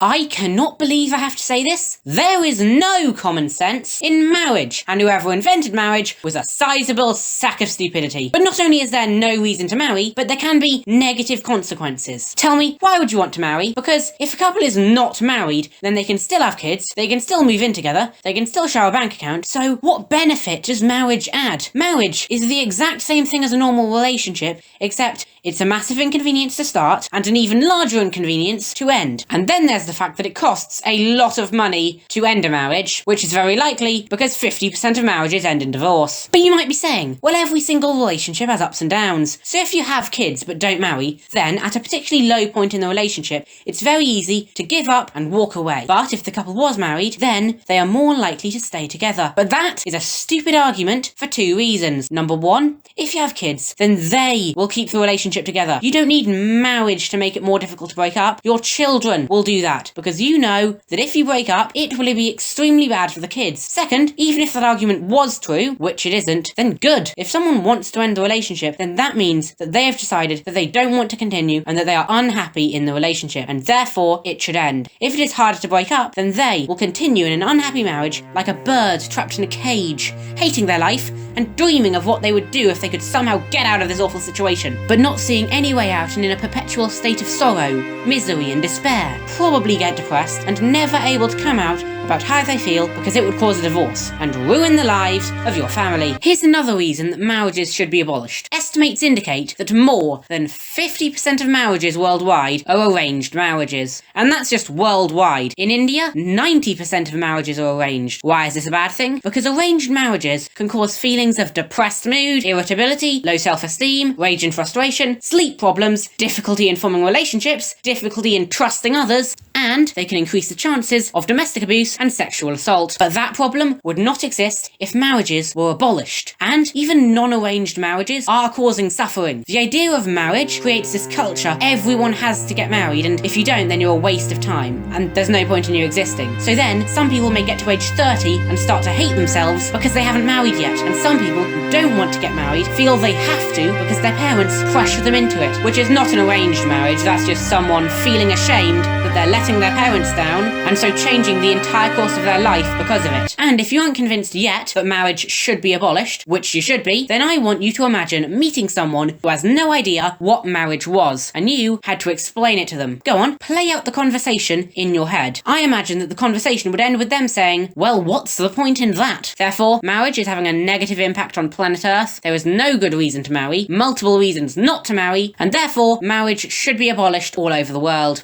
I cannot believe I have to say this. There is no common sense in marriage, and whoever invented marriage was a sizable sack of stupidity. But not only is there no reason to marry, but there can be negative consequences. Tell me, why would you want to marry? Because if a couple is not married, then they can still have kids, they can still move in together, they can still share a bank account, so what benefit does marriage add? Marriage is the exact same thing as a normal relationship, except it's a massive inconvenience to start, and an even larger inconvenience to end. And then there's the fact that it costs a lot of money to end a marriage, which is very likely because 50% of marriages end in divorce. But you might be saying, well, every single relationship has ups and downs. So if you have kids but don't marry, then at a particularly low point in the relationship, it's very easy to give up and walk away. But if the couple was married, then they are more likely to stay together. But that is a stupid argument for two reasons. Number one, if you have kids, then they will keep the relationship together. You don't need marriage to make it more difficult to break up. Your children will do that, because you know that if you break up, it will be extremely bad for the kids. Second, even if that argument was true, which it isn't, then good. If someone wants to end the relationship, then that means that they have decided that they don't want to continue and that they are unhappy in the relationship, and therefore it should end. If it is harder to break up, then they will continue in an unhappy marriage like a bird trapped in a cage, hating their life and dreaming of what they would do if they could somehow get out of this awful situation, but not seeing any way out and in a perpetual state of sorrow, misery and despair, probably get depressed and never able to come out about how they feel because it would cause a divorce and ruin the lives of your family. Here's another reason that marriages should be abolished. Estimates indicate that more than 50% of marriages worldwide are arranged marriages. And that's just worldwide. In India, 90% of marriages are arranged. Why is this a bad thing? Because arranged marriages can cause feelings of depressed mood, irritability, low self-esteem, rage and frustration, sleep problems, difficulty in forming relationships, difficulty in trusting others, and they can increase the chances of domestic abuse and sexual assault. But that problem would not exist if marriages were abolished. And even non-arranged marriages are causing suffering. The idea of marriage creates this culture everyone has to get married, and if you don't, then you're a waste of time, and there's no point in you existing. So then, some people may get to age 30 and start to hate themselves because they haven't married yet, and some people who don't want to get married feel they have to because their parents pressure them into it, which is not an arranged marriage, that's just someone feeling ashamed that they're letting their parents down, and so changing the entire course of their life because of it. And if you aren't convinced yet that marriage should be abolished, which you should be, then I want you to imagine meeting someone who has no idea what marriage was, and you had to explain it to them. Go on, play out the conversation in your head. I imagine that the conversation would end with them saying, well, what's the point in that? Therefore, marriage is having a negative impact on planet Earth, there is no good reason to marry, multiple reasons not to marry, and therefore, marriage should be abolished all over the world.